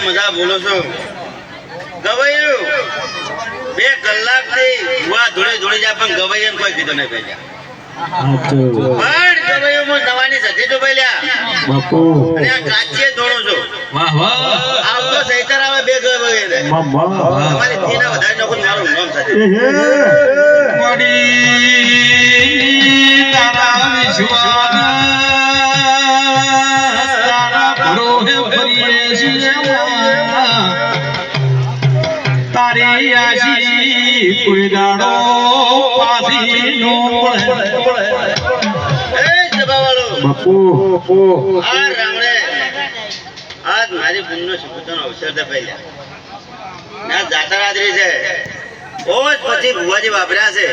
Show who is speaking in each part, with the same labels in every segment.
Speaker 1: મજા બોલો છો ગવાયું 2 કલાકથી ધોળે ધોળી જાય પણ ગવાયું કોઈ કીધું નહીં પહેલા નવાની સધી તો પહેલા અને આ કાચીએ ધોણો છો આવતો સૈતર આવે 2 ગવાય તમારી ફીના વધારે નખો મારું નામ સાથે
Speaker 2: તારી આશી કોઈ દાડો પાછી નો
Speaker 1: પડે એ જબાવાળો
Speaker 2: બાપુ
Speaker 1: આ રામણે આજ મારી બુનનો સુપુતનો અવસર દે પહેલા ના જાતા રાત્રી છે ઓજ પછી ભુવાજી વાપર્યા છે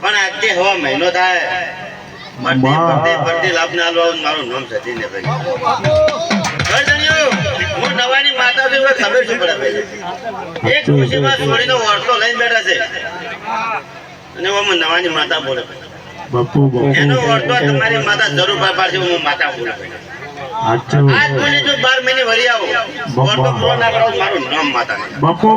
Speaker 1: પણ આજથી હવા મહિનો થાય પડતી લાભ ના આલવા મારું નામ સતી ને ભાઈ હું નવાની માતા છું ખબર શું પડે ભાઈ એક ખુશીમાં છોડીનો વર્તો લઈને બેઠા છે અને હું નવાની માતા બોલે એનો વર્તો તમારી માતા જરૂર પાડશે હું માતા બોલે આજ બોલી તું 12 મહિને વળી આવો વર્તો પૂરો ના કરો મારું નામ માતા
Speaker 2: બાપો